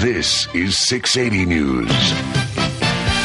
This is 680 News.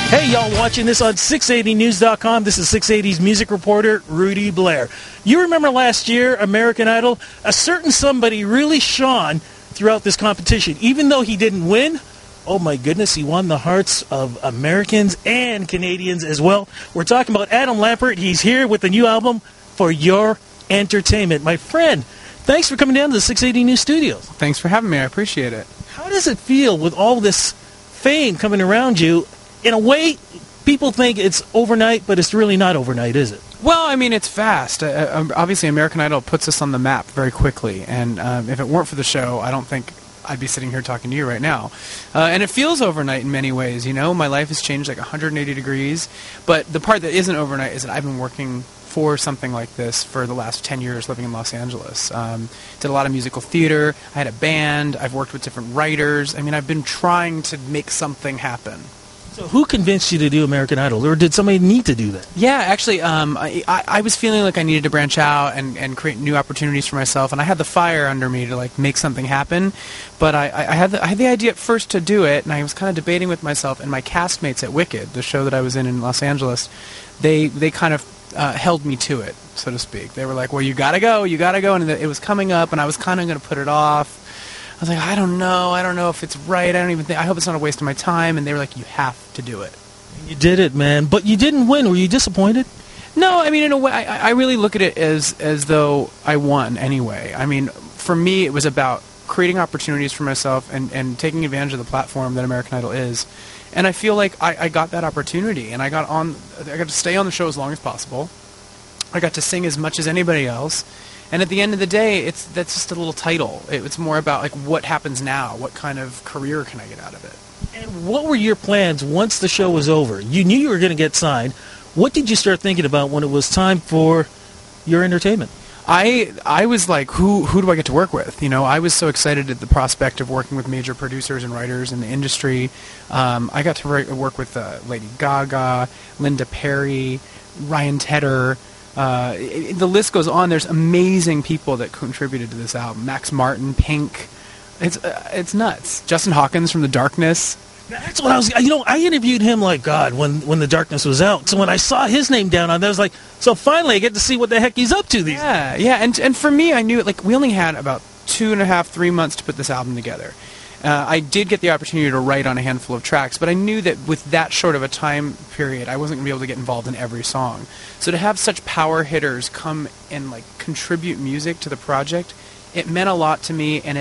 Hey, y'all watching this on 680news.com. This is 680's music reporter, Rudy Blair. You remember last year, American Idol? A certain somebody really shone throughout this competition. Even though he didn't win, oh my goodness, he won the hearts of Americans and Canadians as well. We're talking about Adam Lambert. He's here with the new album, For Your Entertainment. My friend, thanks for coming down to the 680 News Studios. Thanks for having me. I appreciate it. How does it feel with all this fame coming around you? In a way, people think it's overnight, but it's really not overnight, is it? Well, I mean, it's fast. Obviously, American Idol puts us on the map very quickly, and if it weren't for the show, I don't think I'd be sitting here talking to you right now. And it feels overnight in many ways, you know? My life has changed like 180 degrees, but the part that isn't overnight is that I've been working for something like this for the last 10 years living in Los Angeles. Did a lot of musical theater. I had a band. I've worked with different writers. I mean, I've been trying to make something happen. So who convinced you to do American Idol, or did somebody need to do that? Yeah, actually, I was feeling like I needed to branch out and create new opportunities for myself, and I had the fire under me to like make something happen. But I had the idea at first to do it, and I was kind of debating with myself. And my castmates at Wicked, the show that I was in Los Angeles, they kind of held me to it, so to speak. They were like, "Well, you gotta go," and it was coming up, and I was kind of going to put it off. I was like, I don't know if it's right. I hope it's not a waste of my time. And they were like, you have to do it. You did it, man. But you didn't win. Were you disappointed? No, I mean, in a way, I really look at it as though I won anyway. I mean, for me, it was about creating opportunities for myself and taking advantage of the platform that American Idol is. And I feel like I got that opportunity, and I got to stay on the show as long as possible. I got to sing as much as anybody else. And at the end of the day, that's just a little title. It's more about like what happens now. What kind of career can I get out of it? And what were your plans once the show was over? You knew you were going to get signed. What did you start thinking about when it was time for your entertainment? I was like, who do I get to work with? You know, I was so excited at the prospect of working with major producers and writers in the industry. I got to work with Lady Gaga, Linda Perry, Ryan Tedder. The list goes on. There's amazing people that contributed to this album. Max Martin, Pink. It's nuts. Justin Hawkins from The Darkness. That's what I was. You know, I interviewed him like God when The Darkness was out. So when I saw his name down on there, I was like, so finally I get to see what the heck he's up to these days. Yeah. And for me, I knew like we only had about 2.5, 3 months to put this album together. I did get the opportunity to write on a handful of tracks, but I knew that with that short of a time period, I wasn't going to be able to get involved in every song. So to have such power hitters come and like contribute music to the project, it meant a lot to me, and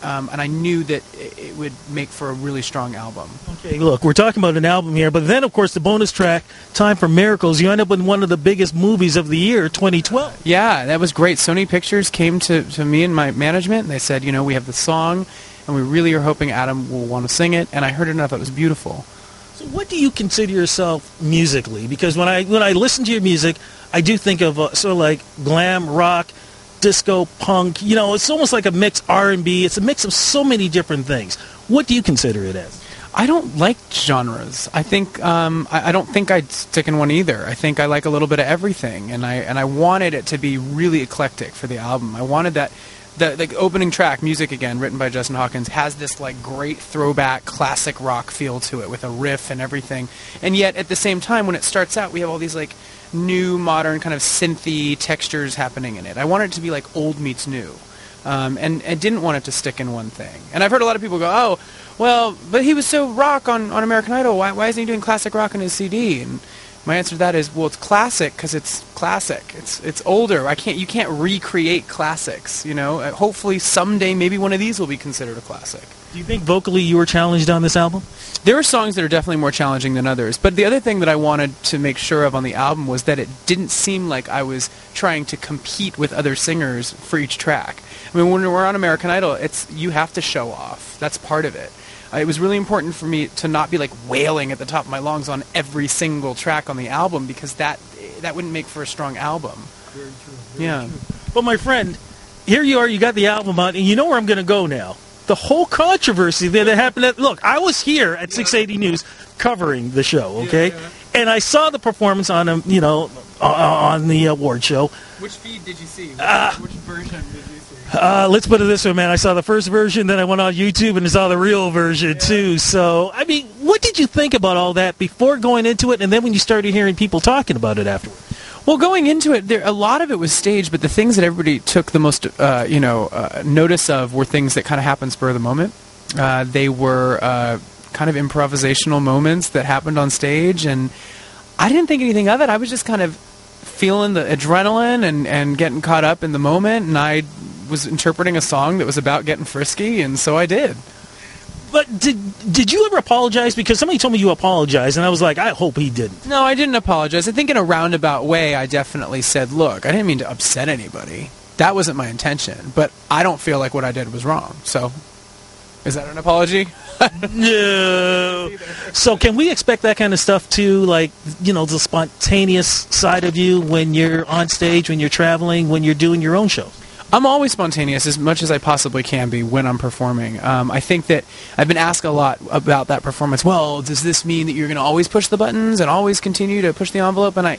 I knew that it would make for a really strong album. Okay, look, we're talking about an album here, but then of course the bonus track, "Time for Miracles," you end up with one of the biggest movies of the year, 2012. Yeah, that was great. Sony Pictures came to me and my management, and they said, you know, we have the song, and we really are hoping Adam will want to sing it, and I heard it and I thought it was beautiful. So what do you consider yourself musically? Because when I listen to your music, I do think of sort of like glam, rock, disco, punk. You know, it's almost like a mix R&B. It's a mix of so many different things. What do you consider it as? I don't like genres. I think I don't think I'd stick in one either. I think I like a little bit of everything, and I wanted it to be really eclectic for the album. I wanted that. The opening track, Music Again, written by Justin Hawkins, has this like great throwback classic rock feel to it with a riff and everything. And yet at the same time, when it starts out, we have all these like new modern kind of synthy textures happening in it. I wanted it to be like old meets new. And I didn't want it to stick in one thing. And I've heard a lot of people go, oh, well, but he was so rock on American Idol. Why isn't he doing classic rock on his CD? And my answer to that is, well, it's classic because it's classic. It's older. You can't recreate classics, you know. Hopefully someday maybe one of these will be considered a classic. Do you think vocally you were challenged on this album? There are songs that are definitely more challenging than others. But the other thing that I wanted to make sure of on the album was that it didn't seem like I was trying to compete with other singers for each track. I mean, when we're on American Idol, you have to show off. That's part of it. It was really important for me to not be like wailing at the top of my lungs on every single track on the album, because that wouldn't make for a strong album. Very true. Very true. But my friend, here you are, you got the album out, and you know where I'm going to go now. The whole controversy that happened look, I was here at 680 News covering the show, okay? Yeah. And I saw the performance on on the award show. Which feed did you see? Which version did you see? Let's put it this way, man. I saw the first version, then I went on YouTube and saw the real version, too. So, I mean, what did you think about all that before going into it, and then when you started hearing people talking about it afterwards? Well, going into it, a lot of it was staged, but the things that everybody took the most, notice of were things that kind of happened spur of the moment. They were kind of improvisational moments that happened on stage, and I didn't think anything of it. I was just kind of feeling the adrenaline and getting caught up in the moment, and I was interpreting a song that was about getting frisky, and so I did. But did you ever apologize? Because somebody told me you apologized, and I was like, I hope he didn't. No, I didn't apologize. I think in a roundabout way, I definitely said, look, I didn't mean to upset anybody. That wasn't my intention, but I don't feel like what I did was wrong. So, is that an apology? No. So can we expect that kind of stuff too, like, the spontaneous side of you when you're on stage, when you're traveling, when you're doing your own shows? I'm always spontaneous as much as I possibly can be when I'm performing. I think that I've been asked a lot about that performance. Well, does this mean that you're going to always push the buttons and always continue to push the envelope? And I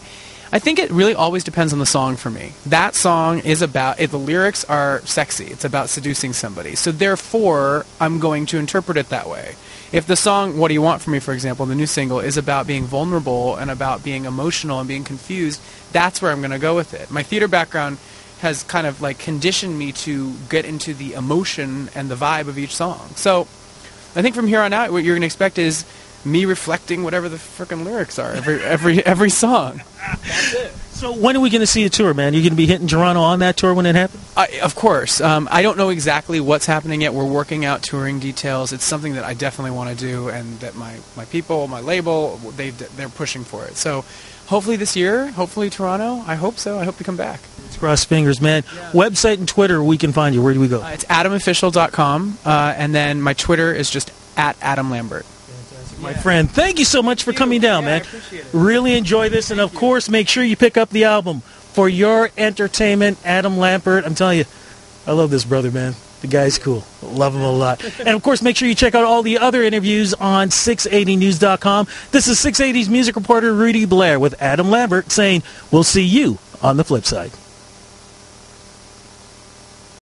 think it really always depends on the song for me. That song is about, the lyrics are sexy. It's about seducing somebody. So therefore, I'm going to interpret it that way. If the song, What Do You Want From Me, for example, the new single, is about being vulnerable and about being emotional and being confused, that's where I'm going to go with it. My theater background has kind of like conditioned me to get into the emotion and the vibe of each song. So I think from here on out, what you're going to expect is me reflecting whatever the frickin' lyrics are every song. That's it. So when are we going to see a tour, man? You're going to be hitting Toronto on that tour when it happens? Of course. I don't know exactly what's happening yet. We're working out touring details. It's something that I definitely want to do, and that my people, my label, they're pushing for it. So hopefully this year, hopefully Toronto. I hope so. I hope to come back. Let's cross fingers, man. Yeah. Website and Twitter, we can find you. Where do we go? It's adamofficial.com, and then my Twitter is just @AdamLambert. My friend, thank you so much for coming down, man. I appreciate it. Really enjoy this, and of course, make sure you pick up the album For Your Entertainment, Adam Lambert. I'm telling you, I love this brother, man. The guy's cool. Love him a lot. And of course, make sure you check out all the other interviews on 680news.com. This is 680's music reporter Rudy Blair with Adam Lambert saying, we'll see you on the flip side.